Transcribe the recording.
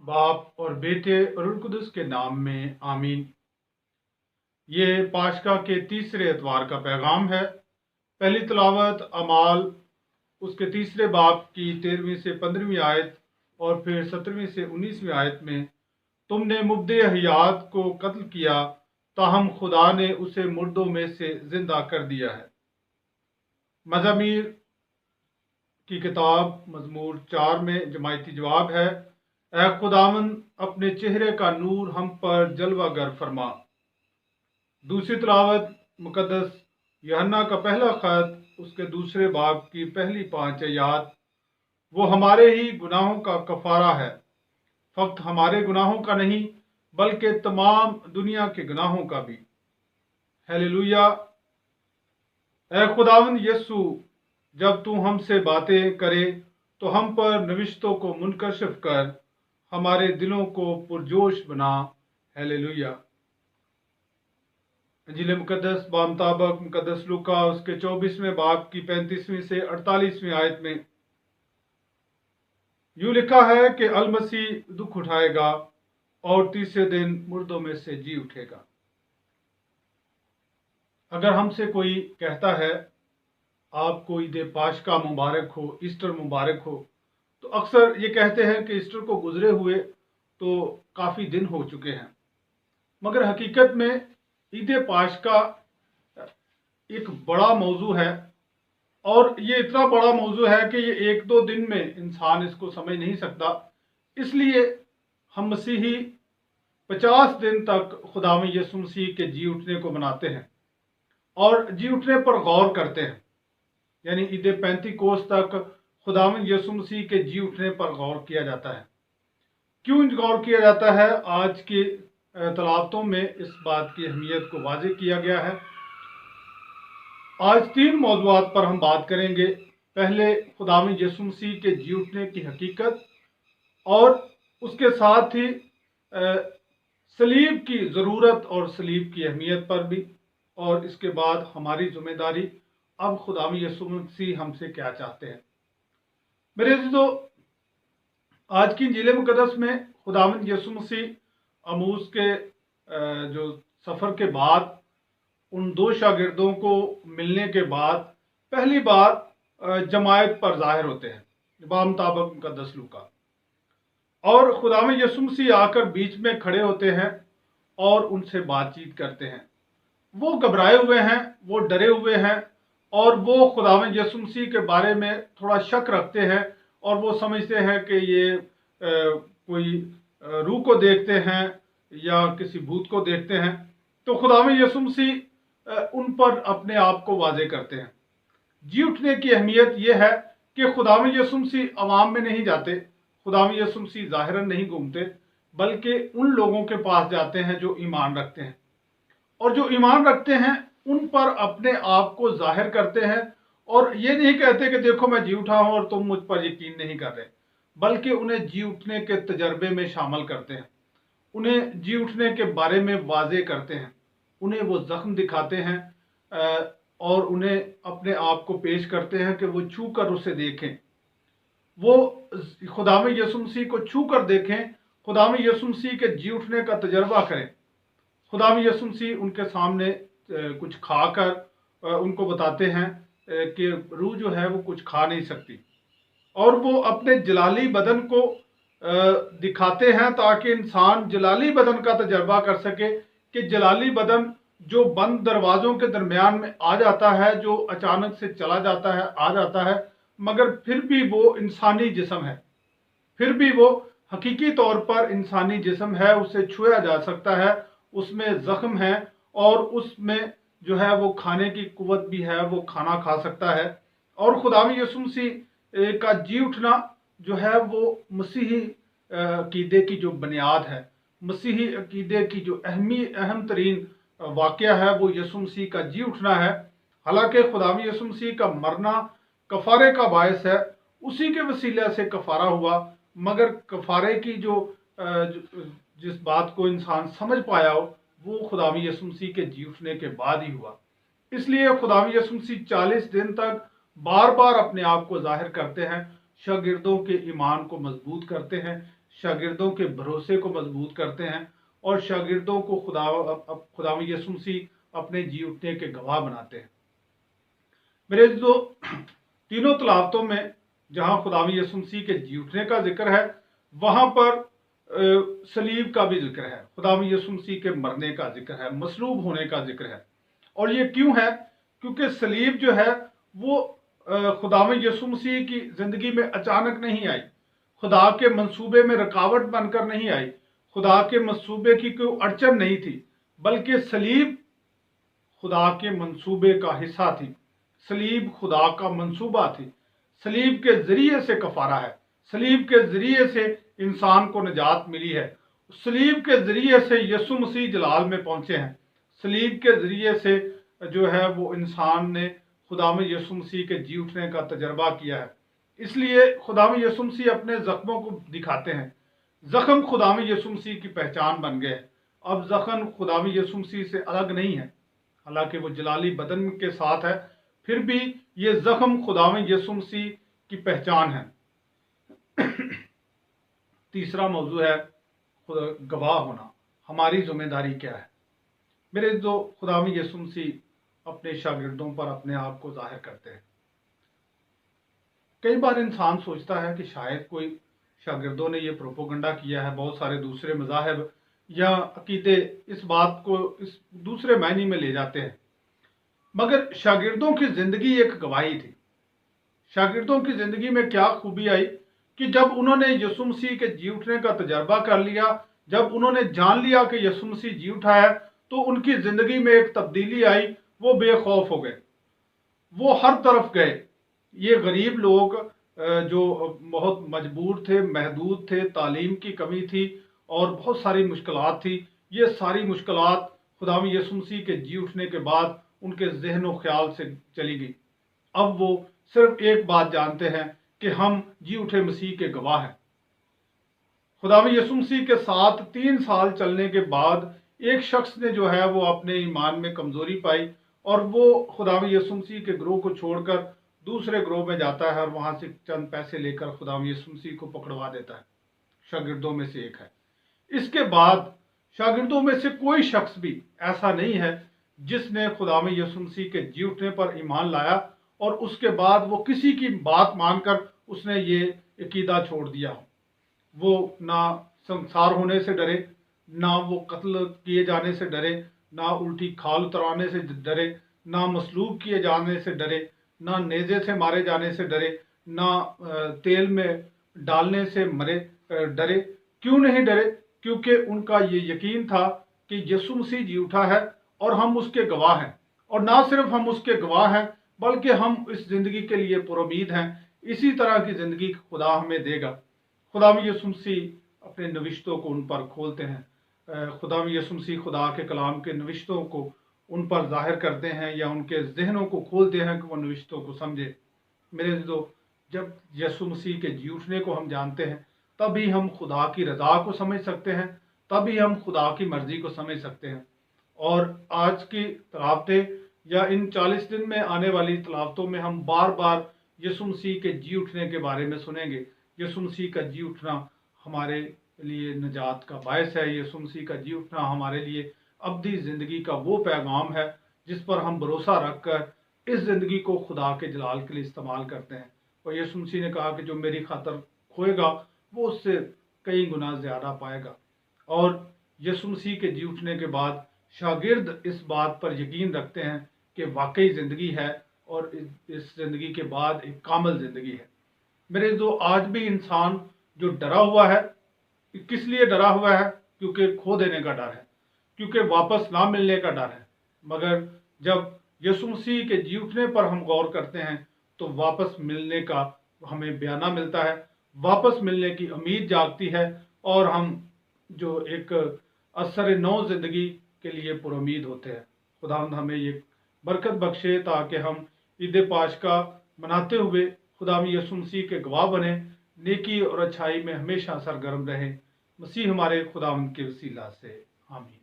बाप और बेटे और रूह कुदस के नाम में आमीन। ये पाशका के तीसरे एतवार का पैगाम है। पहली तिलावत अमाल उसके तीसरे बाब की 13वीं से 15वीं आयत और फिर 17वीं से 19वीं आयत में, तुमने मुब्दे हयात को कत्ल किया, ताहम खुदा ने उसे मुर्दों में से जिंदा कर दिया है। मज़ामीर की किताब मज़मूर 4 में जमायती जवाब है, ऐ खुदावन अपने चेहरे का नूर हम पर जलवागर फरमा। दूसरी तिलावत मुकद्दस यूहन्ना का पहला खत उसके दूसरे बाब की पहली 5 आयत, वो हमारे ही गुनाहों का कफारा है, फक्त हमारे गुनाहों का नहीं बल्कि तमाम दुनिया के गुनाहों का भी। हालेलुया। ऐ खुदावन यस्सु, जब तू हमसे बातें करे तो हम पर नविश्तों को मुनकशिफ कर, हमारे दिलों को पुरजोश बना। हालेलुया। इंजील मुकद्दस बामुताबिक मुकद्दस लूका उसके 24वें बाब की 35वीं से 48वीं आयत में यूं लिखा है कि अल मसीह दुख उठाएगा और तीसरे दिन मुर्दों में से जी उठेगा। अगर हमसे कोई कहता है आपको ईद पाशका मुबारक हो, ईस्टर मुबारक हो, तो अक्सर ये कहते हैं कि ईस्टर को गुजरे हुए तो काफ़ी दिन हो चुके हैं, मगर हकीकत में ईद पाशका एक बड़ा मौजू है और ये इतना बड़ा मौजू है कि ये 1-2 दिन में इंसान इसको समझ नहीं सकता। इसलिए हम मसीही 50 दिन तक खुदावंद यीशु मसीह के जी उठने को मनाते हैं और जी उठने पर गौर करते हैं। यानी ईद पेंतीकोस्त तक खुदावंद यीशु मसीह के जी उठने पर गौर किया जाता है। क्यों गौर किया जाता है? आज की तलावतों में इस बात की अहमियत को वाज़ेह किया गया है। आज 3 मौज़ूआत पर हम बात करेंगे। पहले खुदावंद यीशु मसीह के जी उठने की हकीकत और उसके साथ ही सलीब की ज़रूरत और सलीब की अहमियत पर भी, और इसके बाद हमारी जिम्मेदारी, अब खुदावंद यीशु मसीह हमसे क्या चाहते हैं। मेरे अज़ीज़ों, आज की इंजील मुक़द्दस में खुदावंद यीशु मसीह अमूस के जो सफ़र के बाद उन 2 शागिर्दों को मिलने के बाद पहली बार जमायत पर ज़ाहिर होते हैं बामुताबिक मुकद्दस लूका, और खुदावंद यीशु मसीह आकर बीच में खड़े होते हैं और उनसे बातचीत करते हैं। वो घबराए हुए हैं, वो डरे हुए हैं और वो खुदावंद यीशु मसीह के बारे में थोड़ा शक रखते हैं और वो समझते हैं कि ये कोई रूह को देखते हैं या किसी भूत को देखते हैं। तो खुदावंद यीशु मसीह उन पर अपने आप को वाज़ेह करते हैं। जी उठने की अहमियत यह है कि खुदावंद यीशु मसीह अवाम में नहीं जाते, खुदावंद यीशु मसीह ज़ाहिरन नहीं घूमते, बल्कि उन लोगों के पास जाते हैं जो ईमान रखते हैं, और जो ईमान रखते हैं उन पर अपने आप को जाहिर करते हैं। और ये नहीं कहते कि देखो मैं जी उठा हूं और तुम मुझ पर यकीन नहीं कर रहे, बल्कि उन्हें जी उठने के तजर्बे में शामिल करते हैं, उन्हें जी उठने के बारे में वाज़ेह करते हैं, उन्हें वो जख्म दिखाते हैं और उन्हें अपने आप को पेश करते हैं कि वो छू कर उसे देखें, वो खुदावंद यीशु मसीह को छू कर देखें, खुदावंद यीशु मसीह के जी उठने का तजर्बा करें। खुदावंद यीशु मसीह उनके सामने कुछ खाकर उनको बताते हैं कि रूह जो है वो कुछ खा नहीं सकती, और वो अपने जलाली बदन को दिखाते हैं ताकि इंसान जलाली बदन का तजर्बा कर सके कि जलाली बदन जो बंद दरवाज़ों के दरमियान में आ जाता है, जो अचानक से चला जाता है, आ जाता है, मगर फिर भी वो इंसानी जिस्म है, फिर भी वो हकीकी तौर पर इंसानी जिस्म है, उसे छुआ जा सकता है, उसमें ज़ख्म है और उसमें जो है वो खाने की कुव्वत भी है, वो खाना खा सकता है। और खुदावंद यीशु मसीह का जी उठना जो है वो मसीही अकीदे की जो बुनियाद है, मसीही अकीदे की जो अहम तरीन वाक़या है, वो यीशु मसीह का जी उठना है। हालांकि खुदावंद यीशु मसीह का मरना कफ़ारे का बायस है, उसी के वसीले से कफ़ारा हुआ, मगर कफ़ारे की जिस बात को इंसान समझ पाया हो वो खुदावंद यीशु मसीह के जी उठने के बाद ही हुआ। इसलिए खुदावंद यीशु मसीह 40 दिन तक बार बार अपने आप को जाहिर करते हैं, शागिर्दों के ईमान को मजबूत करते हैं, शागिर्दों के भरोसे को मजबूत करते हैं और शागिर्दों को खुदावंद यीशु मसीह अपने जी उठने के गवाह बनाते हैं। मेरे जो तीनों तलावतों में जहां खुदावंद यीशु मसीह के जी उठने का जिक्र है, वहां पर सलीब का भी जिक्र है, खुदावंद यीशु मसीह के मरने का जिक्र है, मसलूब होने का जिक्र है। और ये क्यों है? क्योंकि सलीब जो है वो खुदावंद यीशु मसीह की जिंदगी में अचानक नहीं आई, खुदा के मंसूबे में रुकावट बनकर नहीं आई, खुदा के मंसूबे की कोई अड़चन नहीं थी, बल्कि सलीब खुदा के मंसूबे का हिस्सा थी। सलीब खुदा का मंसूबा थी। सलीब के जरिए से कफारा है, सलीब के जरिए से इंसान को निजात मिली है, सलीब के जरिए से यीशु मसीह जलाल में पहुंचे हैं, सलीब के जरिए से जो है वो इंसान ने खुदावंद यीशु मसीह के जी उठने का तजर्बा किया है। इसलिए खुदावंद यीशु मसीह अपने जख्मों को दिखाते हैं। जख्म खुदावंद यीशु मसीह की पहचान बन गए। अब जख्म खुदावंद यीशु मसीह से अलग नहीं है, हालांकि वो जलाली बदन के साथ है, फिर भी ये जख्म खुदावंद यीशु मसीह की पहचान है। तीसरा मौजू है गवाह होना। हमारी जिम्मेदारी क्या है? मेरे जो खुदावंद यीशु मसीह अपने शागिर्दों पर अपने आप को जाहिर करते हैं। कई बार इंसान सोचता है कि शायद कोई शागिर्दों ने ये प्रोपोगंडा किया है, बहुत सारे दूसरे मज़ाहिब या अकीदे इस बात को इस दूसरे मायने में ले जाते हैं, मगर शागिर्दों की जिंदगी एक गवाही थी। शागिर्दों की जिंदगी में क्या खूबी आई कि जब उन्होंने यीशु मसीह के जी उठने का तजर्बा कर लिया, जब उन्होंने जान लिया कि यीशु मसीह जी उठा है, तो उनकी जिंदगी में एक तब्दीली आई। वो बेखौफ हो गए, वो हर तरफ गए। ये गरीब लोग जो बहुत मजबूर थे, महदूद थे, तालीम की कमी थी और बहुत सारी मुश्किलात थी, ये सारी मुश्किलात खुदावंद यीशु मसीह के जी उठने के बाद उनके जहन व ख्याल से चली गई। अब वो सिर्फ एक बात जानते हैं कि हम जी उठे मसीह के गवाह हैं। खुदावंद यीशु मसीह के साथ 3 साल चलने के बाद एक शख्स ने जो है वो अपने ईमान में कमजोरी पाई और वो खुदावंद यीशु मसीह के ग्रोह को छोड़कर दूसरे ग्रोह में जाता है और वहां से चंद पैसे लेकर खुदावंद यीशु मसीह को पकड़वा देता है। शागिर्दों में से एक है। इसके बाद शागिर्दों में से कोई शख्स भी ऐसा नहीं है जिसने खुदावंद यीशु मसीह के जी उठने पर ईमान लाया और उसके बाद वो किसी की बात मानकर उसने ये अकीदा छोड़ दिया। वो ना संसार होने से डरे, ना वो कत्ल किए जाने से डरे, ना उल्टी खाल उतरवाने से डरे, ना मसलूब किए जाने से डरे, ना नेज़े से मारे जाने से डरे, ना तेल में डालने से डरे। क्यों नहीं डरे? क्योंकि उनका ये यकीन था कि यीशु मसीह जी उठा है और हम उसके गवाह हैं। और ना सिर्फ हम उसके गवाह हैं, बल्कि हम इस जिंदगी के लिए पुरुमीद हैं। इसी तरह की जिंदगी खुदा हमें देगा। खुदावंद यीशु मसीह अपने नविश्तों को उन पर खोलते हैं। खुदावंद यीशु मसीह खुदा के कलाम के नविश्तों को उन पर जाहिर करते हैं या उनके जहनों को खोलते हैं कि वो नविश्तों को समझे। मेरे दोस्तों, जब यीशु मसीह के जी उठने को हम जानते हैं, तभी हम खुदा की रजा को समझ सकते हैं, तभी हम खुदा की मर्जी को समझ सकते हैं। और आज की तलावतें या इन 40 दिन में आने वाली तलावतों में हम बार बार यीशु मसीह के जी उठने के बारे में सुनेंगे। यीशु मसीह का जी उठना हमारे लिए निजात का बायस है। यीशु मसीह का जी उठना हमारे लिए अब्दी ज़िंदगी का वो पैगाम है जिस पर हम भरोसा रखकर इस ज़िंदगी को खुदा के जलाल के लिए इस्तेमाल करते हैं। और यीशु मसीह ने कहा कि जो मेरी खातर खोएगा वो उससे कई गुना ज़्यादा पाएगा। और यीशु मसीह के जी उठने के बाद शागिर्द इस बात पर यकीन रखते हैं कि वाकई ज़िंदगी है और इस ज़िंदगी के बाद एक कामिल ज़िंदगी है। मेरे जो आज भी इंसान जो डरा हुआ है, किस लिए डरा हुआ है? क्योंकि खो देने का डर है, क्योंकि वापस ना मिलने का डर है। मगर जब यीशु मसीह के जी उठने पर हम गौर करते हैं तो वापस मिलने का हमें बयाना मिलता है, वापस मिलने की उम्मीद जागती है और हम जो एक असर नौ जिंदगी के लिए पुरुमीद होते हैं। खुदावंद हमें ये बरकत बख्शे ताकि हम ईद पाशका मनाते हुए खुदावंद यीशु मसीह के गवाह बने, नेकी और अच्छाई में हमेशा सरगर्म रहें। मसीह हमारे खुदावंद के वसीला से आमीन।